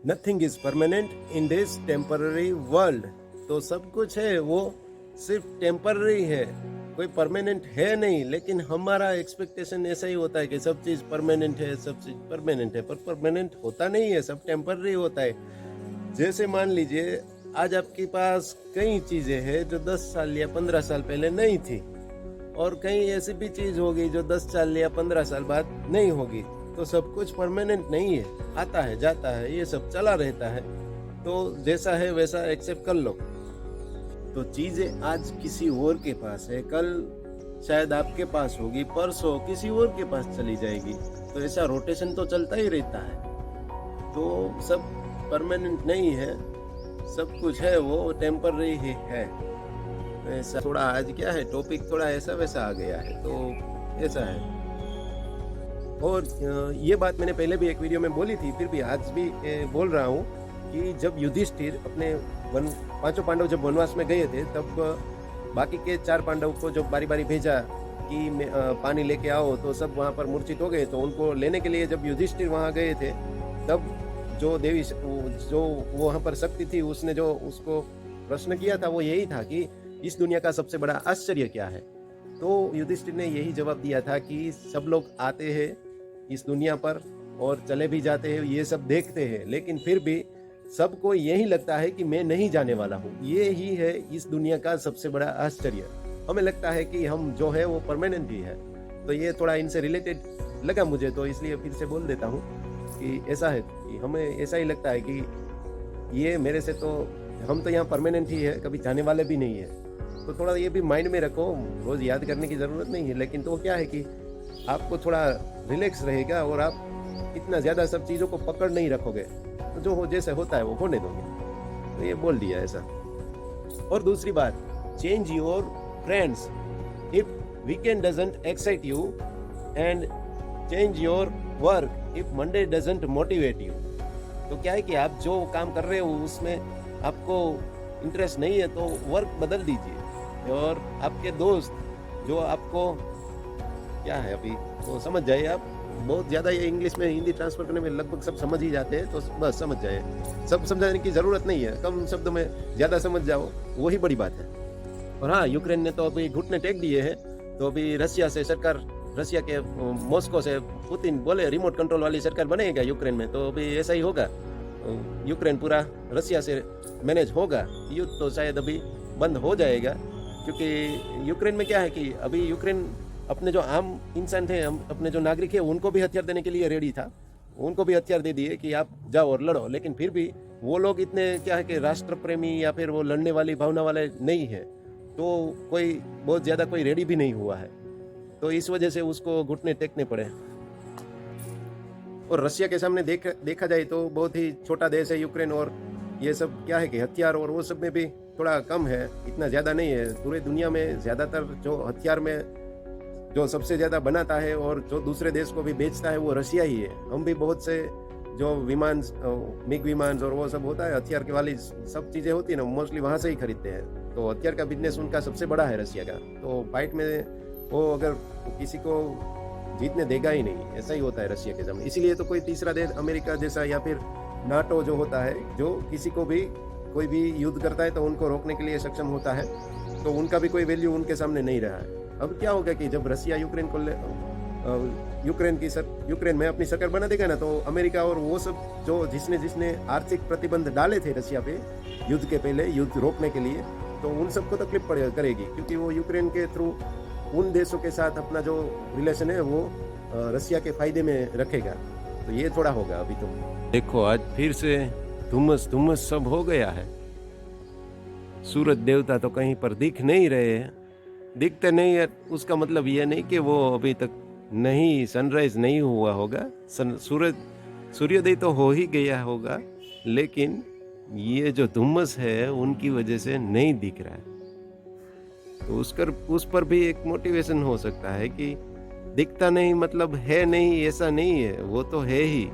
Nothing is permanent in this temporary world. तो सब कुछ है वो सिर्फ टेम्पररी है, कोई परमानेंट है नहीं। लेकिन हमारा एक्सपेक्टेशन ऐसा ही होता है कि सब चीज़ परमानेंट है, सब चीज़ परमानेंट है, पर परमानेंट होता नहीं है, सब टेम्पररी होता है। जैसे मान लीजिए आज आपके पास कई चीज़ें हैं जो 10 साल या 15 साल पहले नहीं थी, और कहीं ऐसी भी चीज़ होगी जो 10 साल या 15 साल बाद नहीं होगी। तो सब कुछ परमानेंट नहीं है, आता है जाता है, ये सब चला रहता है। तो जैसा है वैसा एक्सेप्ट कर लो। तो चीज़ें आज किसी और के पास है, कल शायद आपके पास होगी, परसों किसी और के पास चली जाएगी। तो ऐसा रोटेशन तो चलता ही रहता है। तो सब परमानेंट नहीं है, सब कुछ है वो टेम्पररी ही है। ऐसा थोड़ा आज क्या है, टॉपिक थोड़ा ऐसा वैसा आ गया है, तो ऐसा है। और ये बात मैंने पहले भी एक वीडियो में बोली थी, फिर भी आज भी बोल रहा हूँ कि जब युधिष्ठिर अपने पांचों पांडव जब वनवास में गए थे, तब बाकी के 4 पांडव को जब बारी बारी भेजा कि पानी लेके आओ, तो सब वहाँ पर मूर्छित हो गए। तो उनको लेने के लिए जब युधिष्ठिर वहाँ गए थे, तब जो देवी जो वहाँ पर शक्ति थी, उसने जो उसको प्रश्न किया था वो यही था कि इस दुनिया का सबसे बड़ा आश्चर्य क्या है। तो युधिष्ठिर ने यही जवाब दिया था कि सब लोग आते हैं इस दुनिया पर और चले भी जाते हैं, ये सब देखते हैं, लेकिन फिर भी सबको यही लगता है कि मैं नहीं जाने वाला हूँ। ये ही है इस दुनिया का सबसे बड़ा आश्चर्य। हमें लगता है कि हम जो है वो परमानेंट ही है। तो ये थोड़ा इनसे रिलेटेड लगा मुझे, तो इसलिए फिर से बोल देता हूँ कि ऐसा है कि हमें ऐसा ही लगता है कि ये मेरे से तो हम तो यहाँ परमानेंट ही है, कभी जाने वाले भी नहीं है। तो थोड़ा ये भी माइंड में रखो, रोज़ याद करने की ज़रूरत नहीं है। लेकिन तो क्या है कि आपको थोड़ा रिलैक्स रहेगा और आप इतना ज़्यादा सब चीज़ों को पकड़ नहीं रखोगे, तो जो हो जैसे होता है वो होने दोगे। तो ये बोल दिया ऐसा। और दूसरी बात, change your friends if weekend doesn't excite you, and change your work if Monday doesn't motivate you. तो क्या है कि आप जो काम कर रहे हो उसमें आपको इंटरेस्ट नहीं है, तो वर्क बदल दीजिए। और आपके दोस्त जो आपको क्या है अभी तो समझ जाइए आप, बहुत ज़्यादा ये इंग्लिश में हिंदी ट्रांसफर करने में लगभग सब समझ ही जाते हैं, तो बस समझ जाए, सब समझाने की ज़रूरत नहीं है, कम शब्दों में ज़्यादा समझ जाओ, वही बड़ी बात है। और हाँ, यूक्रेन ने तो अभी घुटने टेक दिए हैं। तो अभी रसिया से सरकार, रसिया के मॉस्को से पुतिन बोले रिमोट कंट्रोल वाली सरकार बनेगा यूक्रेन में, तो अभी ऐसा ही होगा। यूक्रेन पूरा रसिया से मैनेज होगा, युद्ध तो शायद अभी बंद हो जाएगा। क्योंकि यूक्रेन में क्या है कि अभी यूक्रेन अपने जो आम इंसान थे, हम अपने जो नागरिक है, उनको भी हथियार देने के लिए रेडी था, उनको भी हथियार दे दिए कि आप जाओ और लड़ो। लेकिन फिर भी वो लोग इतने क्या है कि राष्ट्र प्रेमी या फिर वो लड़ने वाली भावना वाले नहीं है, तो कोई बहुत ज़्यादा कोई रेडी भी नहीं हुआ है। तो इस वजह से उसको घुटने टेकने पड़े। और रसिया के सामने देखा जाए तो बहुत ही छोटा देश है यूक्रेन, और ये सब क्या है कि हथियार और वो सब में भी थोड़ा कम है, इतना ज़्यादा नहीं है। पूरे दुनिया में ज़्यादातर जो हथियार में जो सबसे ज़्यादा बनाता है और जो दूसरे देश को भी बेचता है वो रसिया ही है। हम भी बहुत से जो विमान, मिग विमान और वो सब होता है, हथियार के वाली सब चीज़ें होती है ना, मोस्टली वहाँ से ही खरीदते हैं। तो हथियार का बिजनेस उनका सबसे बड़ा है रसिया का। तो फाइट में वो अगर किसी को जीतने देगा ही नहीं, ऐसा ही होता है रसिया के सामने। इसीलिए तो कोई तीसरा देश अमेरिका जैसा या फिर नाटो जो होता है, जो किसी को भी कोई भी युद्ध करता है तो उनको रोकने के लिए सक्षम होता है, तो उनका भी कोई वैल्यू उनके सामने नहीं रहा है। अब क्या होगा कि जब रसिया यूक्रेन को यूक्रेन में अपनी सरकार बना देगा ना, तो अमेरिका और वो सब जो जिसने आर्थिक प्रतिबंध डाले थे रसिया पे युद्ध के पहले, युद्ध रोकने के लिए, तो उन सबको तकलीफ करेगी। क्योंकि वो यूक्रेन के थ्रू उन देशों के साथ अपना जो रिलेशन है वो रसिया के फायदे में रखेगा। तो ये थोड़ा होगा अभी। तो देखो आज फिर से धुम्मस सब हो गया है। सूरज देवता तो कहीं पर दिख नहीं रहे हैं, दिखते नहीं है। उसका मतलब ये नहीं कि वो अभी तक नहीं, सनराइज नहीं हुआ होगा, सूर्योदय तो हो ही गया होगा, लेकिन ये जो धुम्मस है उनकी वजह से नहीं दिख रहा है। तो उस पर भी एक मोटिवेशन हो सकता है कि दिखता नहीं मतलब है नहीं, ऐसा नहीं है, वो तो है ही,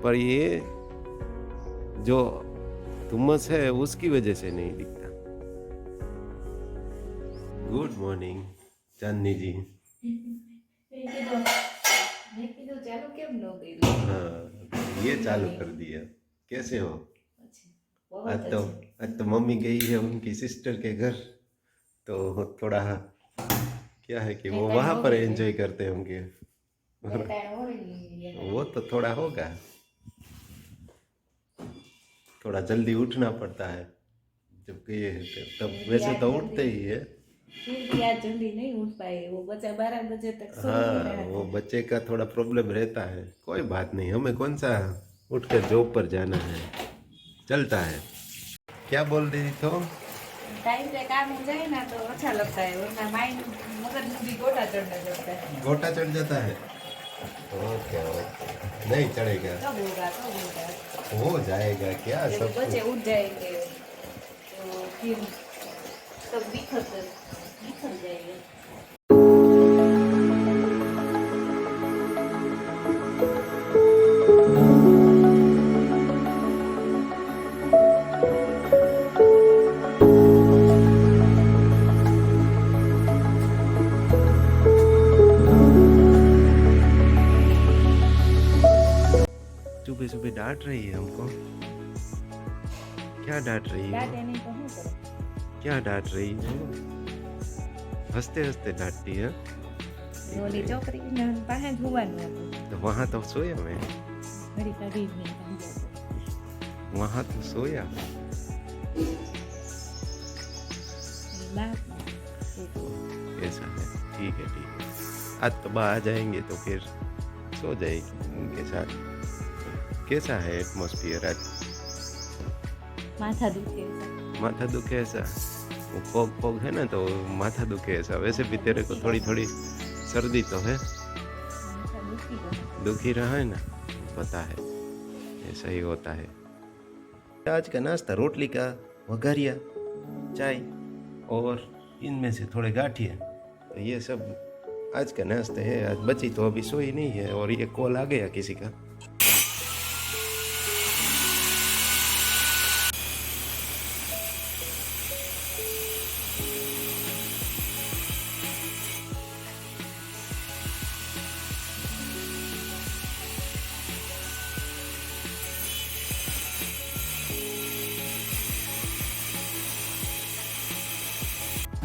पर ये जो धुम्मस है उसकी वजह से नहीं दिखता। गुड मॉर्निंग चांदनी जी। हाँ, ये चालू कर दिया। कैसे हो? बहुत आज तो मम्मी गई है उनकी सिस्टर के घर, तो थोड़ा क्या है कि वो वहाँ पर एंजॉय करते होंगे। वो तो थोड़ा होगा, थोड़ा जल्दी उठना पड़ता है जब गए हैं तब। वैसे तो उठते ही है, फिर भी आज जल्दी नहीं उठ पाए, वो बच्चा 12 बजे तक सो हाँ रहा था। वो बच्चे का थोड़ा प्रॉब्लम रहता है। कोई बात नहीं, हमें कौन सा उठ कर जॉब पर जाना है, चलता है। क्या बोल रही तो? टाइम पे काम हो जाए ना तो अच्छा लगता है, वरना माइंड मगज में भी गोटा चढ़ने लगता है। गोटा चढ़ जाता है। ओके ओके, नहीं चढ़ेगा, कब होगा हो जाएगा क्या जब सब बच्चे कुछ। उठ जाएंगे तो फिर सब बिखर जाएगा। सुबह सुबह डांट रही है हमको। क्या डांट रही है? डांटे नहीं तो શું करो? क्या डांट रही है? हंसते हंसते डांटती है। ઓલી છોકરી ને પાસે જોવાનું હતું, तो वहाँ तो सोया मैं, ઘડી કાઢી મેં કાઢી આપો. वहाँ तो सोया। એ બાપ ऐसा है, ठीक है ठीक है। आज तो बा आ जाएंगे तो फिर सो जाएगी उनके साथ। कैसा है एटमॉस्फियर आज? માથા દુખે છે. माथा दुखे ऐसा? वो फोग फोग है ना तो माथा दुखे ऐसा। वैसे भी तेरे को थोड़ी थोड़ी सर्दी तो है, માથા દુખી ગયો. दुखी रहा है ना, पता है ऐसा ही होता है। आज का नाश्ता रोटली का वघारिया, चाय और इनमें से थोड़े गाठिए, तो ये सब आज का नाश्ता है। आज बच्ची तो अभी सोई नहीं है और ये कॉल आ गया किसी का।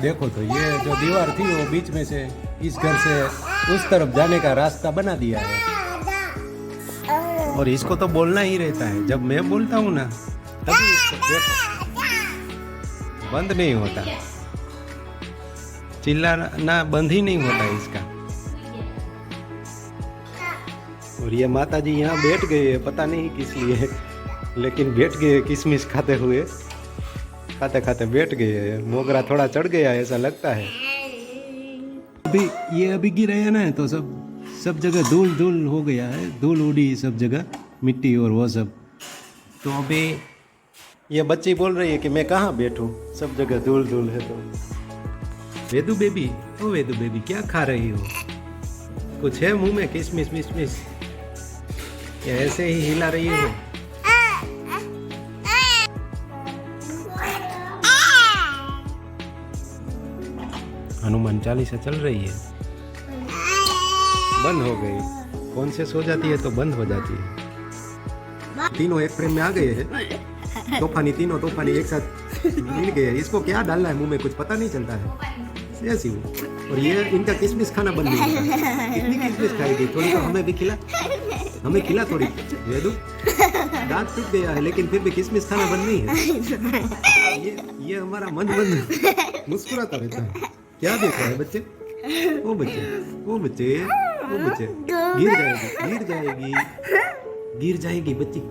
देखो तो ये जो दीवार थी वो बीच में से इस घर से उस तरफ जाने का रास्ता बना दिया है, और इसको तो बोलना ही रहता है। जब मैं बोलता हूँ ना तभी इसको देखो बंद नहीं होता, चिल्लाना बंद ही नहीं होता इसका। और ये माता जी यहाँ बैठ गए, पता नहीं किस लिए, लेकिन बैठ गए किशमिश खाते हुए, खाते खाते बैठ गए। मोगरा थोड़ा चढ़ गया ऐसा लगता है। अभी गिरा है ना तो सब जगह धूल धूल हो गया है, धूल उड़ी सब जगह, मिट्टी और वो सब। तो अभी ये बच्ची बोल रही है कि मैं कहाँ बैठूं, सब जगह धूल धूल है। तो वेदू बेबी, ओ वेदू बेबी क्या खा रही हो? कुछ है मुंह में? किशमिश मिशमिश या ऐसे ही हिला रही हो? हनुमान चालीसा चल रही है, बंद हो गई। फोन से सो जाती है तो बंद हो जाती है। तीनों एक फ्रेम में आ गए हैं, तूफानी, तीनों तूफानी एक साथ मिल गए। इसको क्या डालना है मुंह में कुछ पता नहीं चलता है ऐसी वो। और ये इनका किशमिश खाना बंद नहीं होता। कितनी किशमिश खाएगी? थोड़ी तो हमें भी खिला, हमें खिला थोड़ी। वेदू दांत टूट गया है लेकिन फिर भी किशमिश खाना बंद नहीं है। ये हमारा मन बंद मुस्कुराता रहता है। क्या देख रहा है बच्चे? ओ बच्चे, ओ बच्चे, ओ बच्चे, गिर जाएगी, गिर जाएगी, गिर जाएगी बच्ची।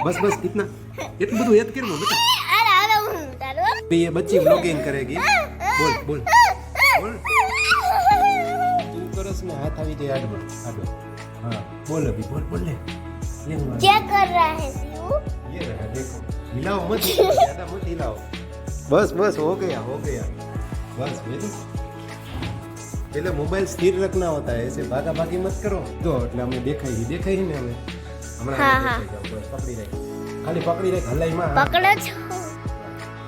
बस बस इतना इतना બધું યાદ કરવો બેટા। ये बच्ची व्लॉगिंग करेगी। बोल बोल बोल। तू करस में हाथ આવી જાય આડો આડો। हाँ बोल अभी, बोल बोल ले। क्या कर रहा है शिव? ये रहा देखो, हिलाओ मत, ज्यादा मत हिलाओ। बस बस हो गया बस। वेदू पहले मोबाइल स्थिर रखना होता है, ऐसे भागा भागी मत करो। जो એટલે અમે દેખાઈ ને હવે હમણાં હા. બસ પકડી રાખ, ખાલી પકડી રાખ, હલાઈમાં पकड़ो छो।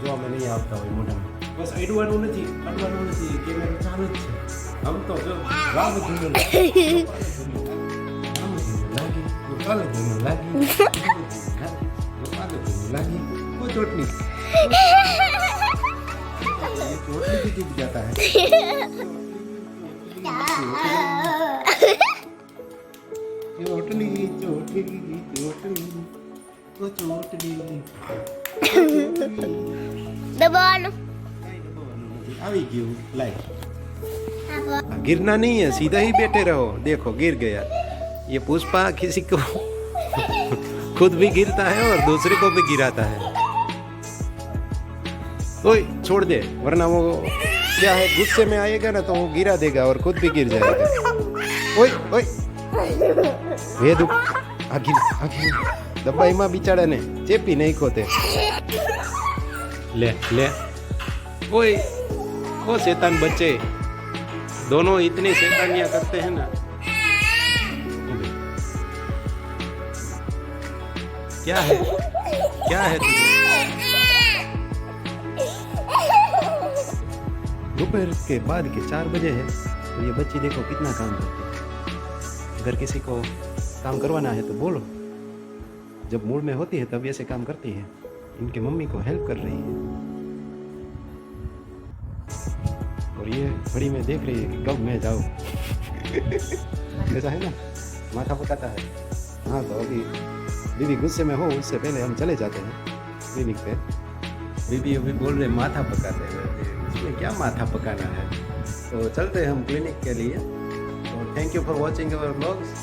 જો અમે નહીં આવતા હોય મોઢામાં, બસ અડવાનું નથી, કેમેરો ચાલુ જ છે। આમ તો જો રામ ધૂનો લાગી, पागल बनने लगी पागल बनने लगी वो चोटनी ये चोटनी भी गिर जाता है चोटनी चोटनी चोटनी वो चोटनी दबानो આવી ગયું લાઈ गिरना नहीं है सीधा ही बैठे रहो देखो गिर गया ये पुष्पा किसी को खुद भी गिरता है और दूसरे को भी गिराता है ओए छोड़ दे वरना वो क्या है गुस्से में आएगा ना तो वो गिरा देगा और खुद भी गिर जाएगा ओए ओए ये दुख आखिर दबाई मां बिचारा ने चेपी नहीं खोते ले ले ओए वो शैतान बच्चे दोनों इतनी शैतानियां करते हैं ना क्या है दोपहर के बाद के 4 बजे है तो ये बच्ची देखो कितना काम करती है अगर किसी को काम करवाना है तो बोलो जब मूड में होती है तब ऐसे काम करती है इनकी मम्मी को हेल्प कर रही है और ये घड़ी में देख रही है कि कब मैं जाऊँ ऐसा है ना माथा पकाता है हाँ तो अभी बीबी गुस्से में हो उससे पहले हम चले जाते हैं क्लिनिक पे बीबी अभी बोल रहे माथा पकाते हैं इसमें क्या माथा पकाना है तो चलते हैं हम क्लिनिक के लिए तो thank you for watching our vlogs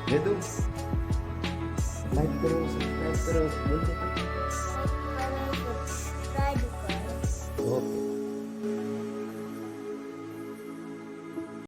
दे दो लाइक करो सब्सक्राइब करो ओके